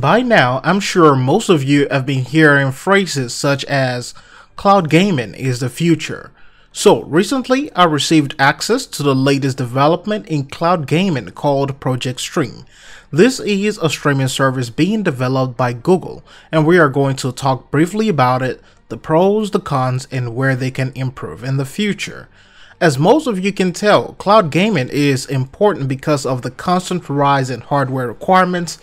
By now, I'm sure most of you have been hearing phrases such as cloud gaming is the future. So recently, I received access to the latest development in cloud gaming called Project Stream. This is a streaming service being developed by Google, and we are going to talk briefly about it, the pros, the cons, and where they can improve in the future. As most of you can tell, cloud gaming is important because of the constant rise in hardware requirements.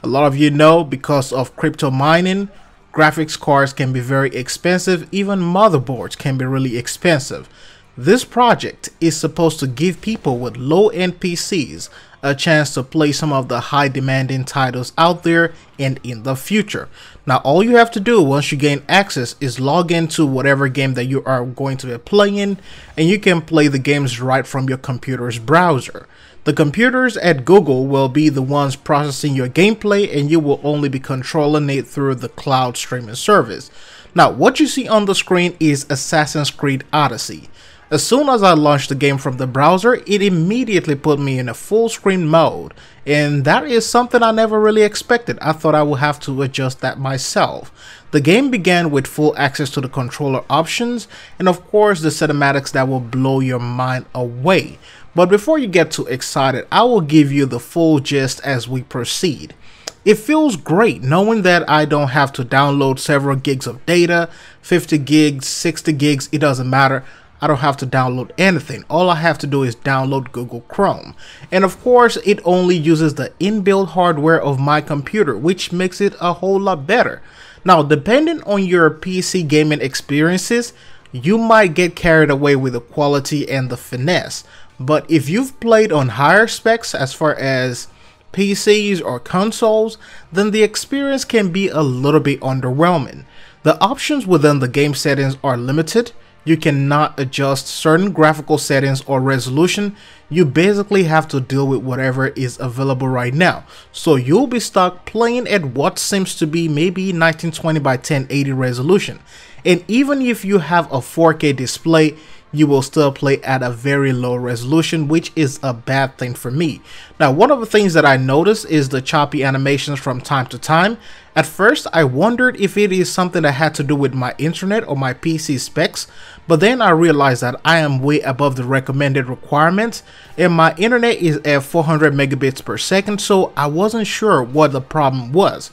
A lot of you know because of crypto mining, graphics cards can be very expensive, even motherboards can be really expensive. This project is supposed to give people with low-end PCs a chance to play some of the high demanding titles out there and in the future. Now all you have to do once you gain access is log into whatever game that you are going to be playing, and you can play the games right from your computer's browser. The computers at Google will be the ones processing your gameplay, and you will only be controlling it through the cloud streaming service. Now what you see on the screen is Assassin's Creed Odyssey. As soon as I launched the game from the browser, it immediately put me in a full screen mode, and that is something I never really expected. I thought I would have to adjust that myself. The game began with full access to the controller options, and of course the cinematics that will blow your mind away. But before you get too excited, I will give you the full gist as we proceed. It feels great knowing that I don't have to download several gigs of data, 50 gigs, 60 gigs, it doesn't matter. I don't have to download anything. All I have to do is download Google Chrome. And of course, it only uses the inbuilt hardware of my computer, which makes it a whole lot better. Now, depending on your PC gaming experiences, you might get carried away with the quality and the finesse. But if you've played on higher specs as far as PCs or consoles, then the experience can be a little bit underwhelming. The options within the game settings are limited. You cannot adjust certain graphical settings or resolution. You basically have to deal with whatever is available right now. So you'll be stuck playing at what seems to be maybe 1920 by 1080 resolution. And even if you have a 4K display, you will still play at a very low resolution, which is a bad thing for me. Now, one of the things that I noticed is the choppy animations from time to time. At first, I wondered if it is something that had to do with my internet or my PC specs, but then I realized that I am way above the recommended requirements, and my internet is at 400 megabits per second, so I wasn't sure what the problem was.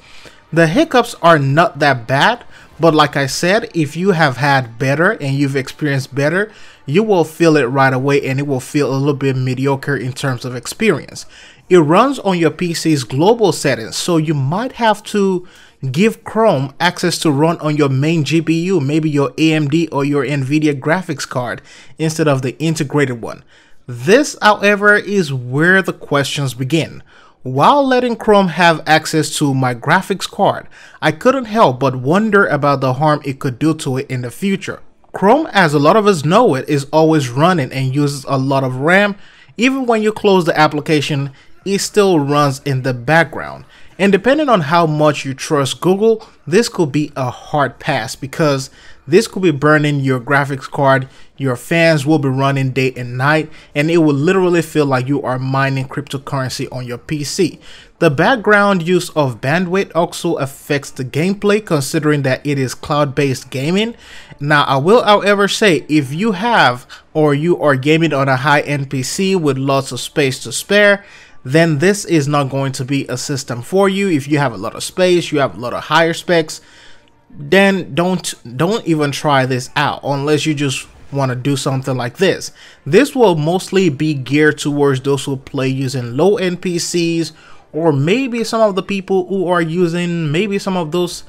The hiccups are not that bad, but like I said, if you have had better and you've experienced better, you will feel it right away, and it will feel a little bit mediocre in terms of experience. It runs on your PC's global settings, so you might have to give Chrome access to run on your main GPU, maybe your AMD or your NVIDIA graphics card instead of the integrated one. This, however, is where the questions begin. While letting Chrome have access to my graphics card, I couldn't help but wonder about the harm it could do to it in the future. Chrome, as a lot of us know it, is always running and uses a lot of RAM. Even when you close the application, it still runs in the background. And depending on how much you trust Google, this could be a hard pass, because this could be burning your graphics card, your fans will be running day and night, and it will literally feel like you are mining cryptocurrency on your PC. The background use of bandwidth also affects the gameplay, considering that it is cloud-based gaming. Now, I will however say, if you have or you are gaming on a high-end PC with lots of space to spare, then this is not going to be a system for you. If you have a lot of space, you have a lot of higher specs, then don't even try this out unless you just want to do something like this. This will mostly be geared towards those who play using low-end PCs, or maybe some of the people who are using maybe some of those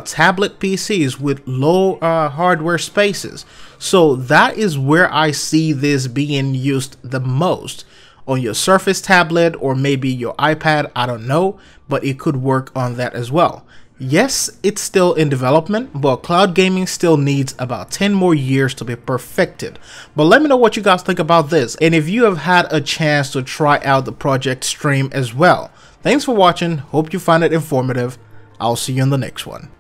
tablet PCs with low hardware spaces. So that is where I see this being used the most. On your Surface tablet or maybe your iPad, I don't know, but it could work on that as well. Yes, it's still in development, but cloud gaming still needs about 10 more years to be perfected. But let me know what you guys think about this, and if you have had a chance to try out the Project Stream as well. Thanks for watching, hope you find it informative. I'll see you in the next one.